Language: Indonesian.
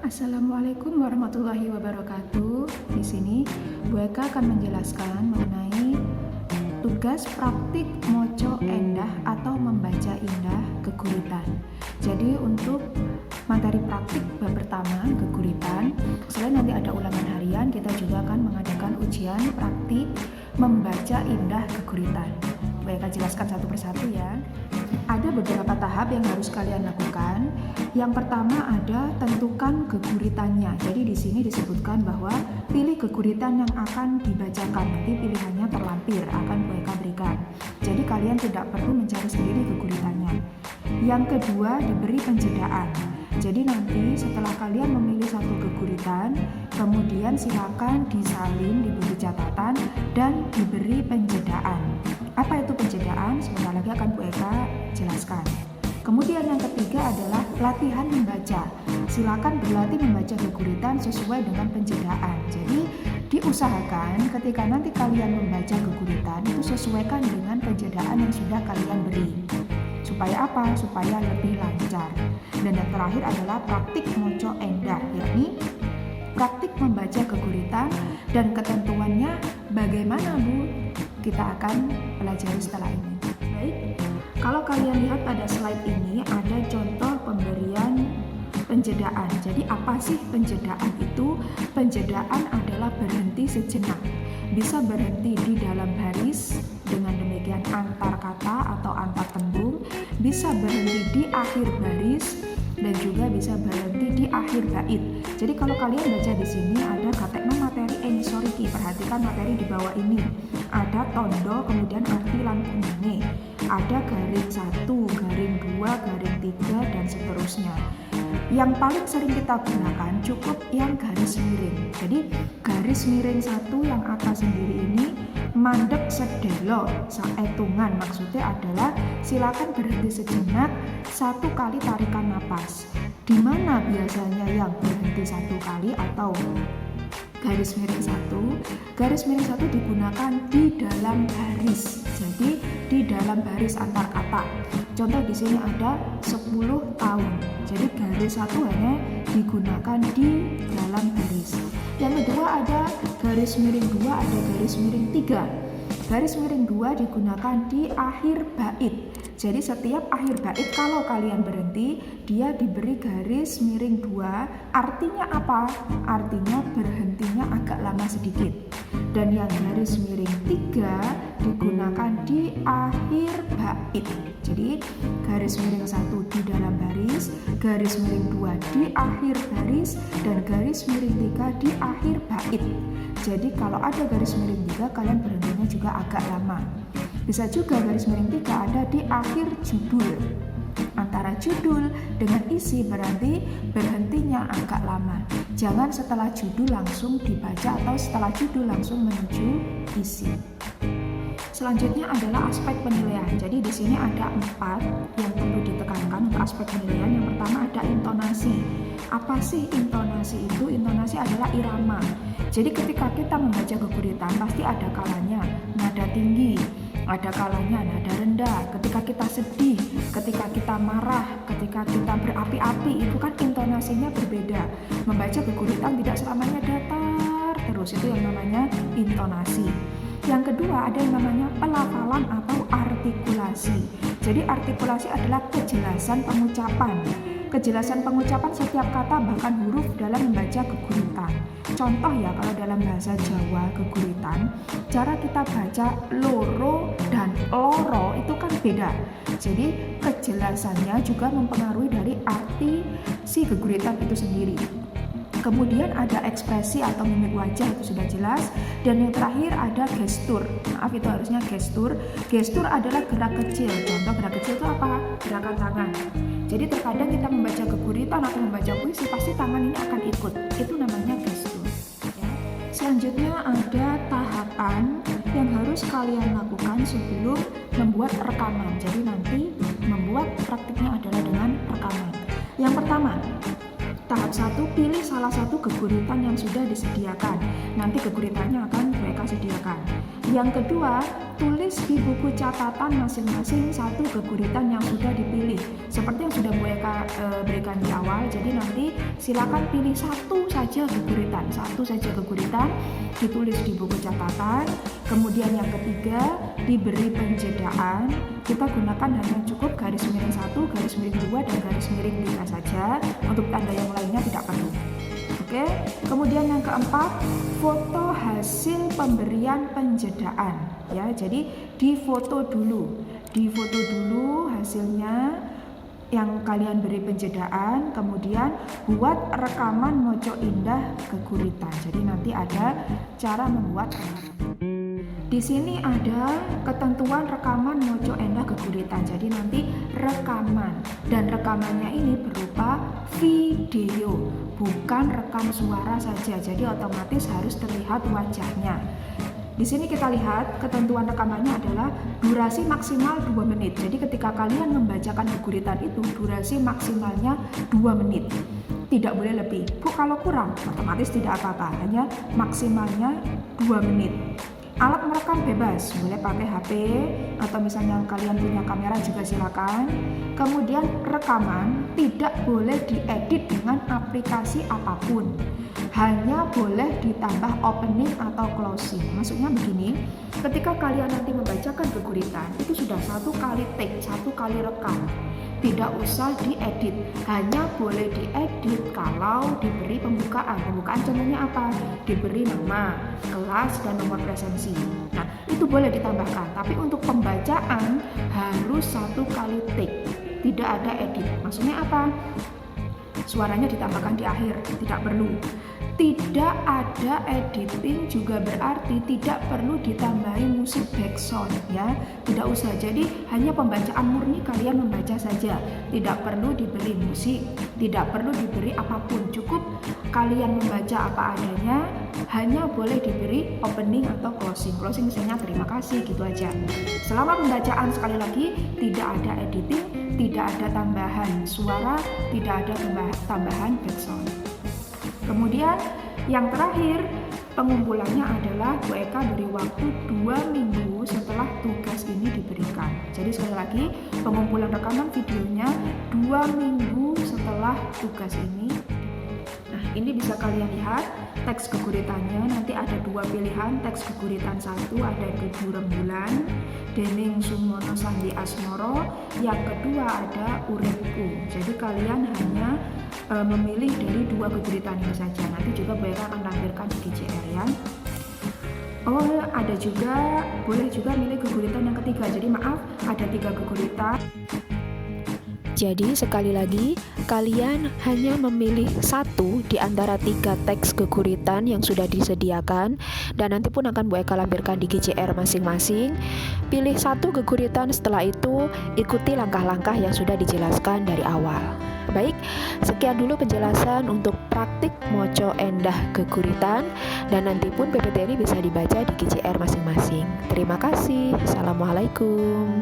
Assalamualaikum warahmatullahi wabarakatuh. Di sini Bu Eka akan menjelaskan mengenai tugas praktik moco endah atau membaca indah geguritan. Jadi untuk materi praktik bab pertama geguritan, selain nanti ada ulangan harian, kita juga akan mengadakan ujian praktik membaca indah geguritan. Bu Eka jelaskan satu persatu ya. Ada beberapa tahap yang harus kalian lakukan. Yang pertama ada tentukan geguritannya. Jadi di sini disebutkan bahwa pilih geguritan yang akan dibacakan. Nanti pilihannya terlampir akan Bu Eka berikan. Jadi kalian tidak perlu mencari sendiri geguritannya. Yang kedua diberi penjedaan. Jadi nanti setelah kalian memilih satu geguritan, kemudian silakan disalin, diberi catatan dan diberi penjedaan. Apa itu penjedaan? Sebentar lagi akan Bu Eka jelaskan. Kemudian yang ketiga adalah latihan membaca. Silakan berlatih membaca geguritan sesuai dengan penjedaan. Jadi diusahakan ketika nanti kalian membaca geguritan itu sesuaikan dengan penjedaan yang sudah kalian beri. Supaya apa? Supaya lebih lancar. Dan yang terakhir adalah praktik moco endah, yakni praktik membaca geguritan dan ketentuannya bagaimana Bu? Kita akan pelajari setelah ini. Baik, kalau kalian lihat pada slide ini ada contoh pemberian penjedaan. Jadi apa sih penjedaan itu? Penjedaan adalah berhenti sejenak. Bisa berhenti di dalam baris, dengan demikian antar kata atau antar tembung, bisa berhenti di akhir baris, dan juga bisa berhenti di akhir bait. Jadi kalau kalian baca di sini ada katekno materi enisoriki, perhatikan materi di bawah ini. Ada tondo, kemudian arti lan gunane. Ada garing 1, garing 2, garing 3 dan seterusnya. Yang paling sering kita gunakan cukup yang garis miring. Jadi garis miring 1 yang atas sendiri ini mandek sedelo saetungan, maksudnya adalah silakan berhenti sejenak 1 kali tarikan napas. Di mana biasanya yang berhenti 1 kali atau garis miring 1? Garis miring 1 digunakan di dalam baris. Jadi di dalam baris antar kata. Contoh di sini ada 10 tahun. Jadi garis 1 hanya digunakan di dalam baris. Yang kedua ada garis miring 2, ada garis miring 3. Garis miring 2 digunakan di akhir bait. Jadi setiap akhir bait kalau kalian berhenti, dia diberi garis miring 2. Artinya apa? Artinya berhentinya agak lama sedikit. Dan yang garis miring 3 digunakan di akhir bait. Jadi garis miring 1 di dalam baris, garis miring 2 di akhir baris, dan garis miring 3 di akhir bait. Jadi kalau ada garis miring 3 kalian berhentinya juga agak lama. Bisa juga garis miring 3 ada di akhir judul. Antara judul dengan isi berarti berhentinya agak lama. Jangan setelah judul langsung dibaca atau setelah judul langsung menuju isi. Selanjutnya adalah aspek penilaian. Jadi di sini ada 4 yang perlu ditekankan untuk aspek penilaian. Yang pertama ada intonasi. Apa sih intonasi itu? Intonasi adalah irama. Jadi ketika kita membaca geguritan pasti ada kalanya nada tinggi, ada kalanya nada rendah. Ketika kita sedih, ketika kita marah, ketika kita berapi-api, itu kan intonasinya berbeda. Membaca geguritan tidak selamanya datar terus, itu yang namanya intonasi. Yang kedua ada yang namanya pelafalan atau artikulasi. Jadi artikulasi adalah kejelasan pengucapan. Kejelasan pengucapan setiap kata bahkan huruf dalam membaca geguritan. Contoh ya, kalau dalam bahasa Jawa geguritan, cara kita baca loro dan loro itu kan beda. Jadi kejelasannya juga mempengaruhi dari arti si geguritan itu sendiri. Kemudian ada ekspresi atau mimik wajah, itu sudah jelas. Dan yang terakhir ada gestur. Maaf, itu harusnya gestur. Gestur adalah gerak kecil. Contoh gerak kecil itu apa? Gerakan tangan. Jadi terkadang kita membaca geguritan atau membaca puisi pasti tangan ini akan ikut. Itu namanya gestur. Ya. Selanjutnya ada tahapan yang harus kalian lakukan sebelum membuat rekaman. Jadi nanti membuat praktiknya adalah dengan rekaman. Yang pertama, tahap 1, pilih salah satu geguritan yang sudah disediakan. Nanti geguritannya akan mereka sediakan. Yang kedua, tulis di buku catatan masing-masing satu geguritan yang sudah dipilih, seperti yang sudah Bu Eka berikan di awal. Jadi nanti silakan pilih satu saja geguritan, ditulis di buku catatan. Kemudian yang ketiga, diberi penjedaan. Kita gunakan hanya cukup garis miring 1, garis miring 2, dan garis miring 3 saja. Untuk tanda yang lainnya tidak perlu. Oke, kemudian yang keempat, foto hasil pemberian penjedaan ya. Jadi difoto dulu hasilnya yang kalian beri penjedaan, kemudian buat rekaman moco indah geguritan. Jadi nanti ada cara membuat rekaman. Di sini ada ketentuan rekaman moco endah geguritan. Jadi nanti rekaman, dan rekamannya ini berupa video, bukan rekam suara saja. Jadi otomatis harus terlihat wajahnya. Di sini kita lihat ketentuan rekamannya adalah durasi maksimal 2 menit. Jadi ketika kalian membacakan geguritan itu durasi maksimalnya 2 menit. Tidak boleh lebih. Bu, kalau kurang otomatis tidak apa-apa, hanya maksimalnya 2 menit. Alat merekam bebas, boleh pakai HP atau misalnya kalian punya kamera juga silakan. Kemudian rekaman tidak boleh diedit dengan aplikasi apapun. Hanya boleh ditambah opening atau closing. Maksudnya begini, ketika kalian nanti membacakan geguritan, itu sudah 1 kali take, 1 kali rekam. Tidak usah diedit, hanya boleh diedit kalau diberi pembukaan. Pembukaan contohnya apa? Diberi nama, kelas, dan nomor presensi. Nah, itu boleh ditambahkan, tapi untuk pembacaan harus 1 kali take, tidak ada edit. Maksudnya apa? Suaranya ditambahkan di akhir, tidak perlu. Tidak ada editing juga berarti tidak perlu ditambahi musik background ya, tidak usah. Jadi hanya pembacaan murni, kalian membaca saja, tidak perlu diberi musik, tidak perlu diberi apapun, cukup kalian membaca apa adanya. Hanya boleh diberi opening atau closing misalnya terima kasih, gitu aja. Selama pembacaan, sekali lagi, tidak ada editing, tidak ada tambahan suara, tidak ada tambahan background. Kemudian yang terakhir, pengumpulannya adalah Bu Eka beri waktu 2 minggu setelah tugas ini diberikan. Jadi sekali lagi, pengumpulan rekaman videonya 2 minggu setelah tugas ini. Nah, ini bisa kalian lihat teks geguritannya. Nanti ada 2 pilihan teks geguritan. 1 ada Dudu Rembulan Dening Sumono Sandi Asmoro, yang kedua ada Uripku. Jadi kalian hanya memilih dari 2 geguritan ini saja. Nanti juga Bu Eka akan tampilkan di GCR ya. Oh, ada juga, boleh juga milih geguritan yang ketiga. Jadi maaf, ada 3 geguritan. Jadi sekali lagi, kalian hanya memilih 1 di antara 3 teks geguritan yang sudah disediakan, dan nanti pun akan Bu Eka lampirkan di GCR masing-masing. Pilih 1 geguritan, setelah itu ikuti langkah-langkah yang sudah dijelaskan dari awal. Baik, sekian dulu penjelasan untuk praktik moco endah geguritan, dan nanti pun PPT ini bisa dibaca di GCR masing-masing. Terima kasih. Assalamualaikum.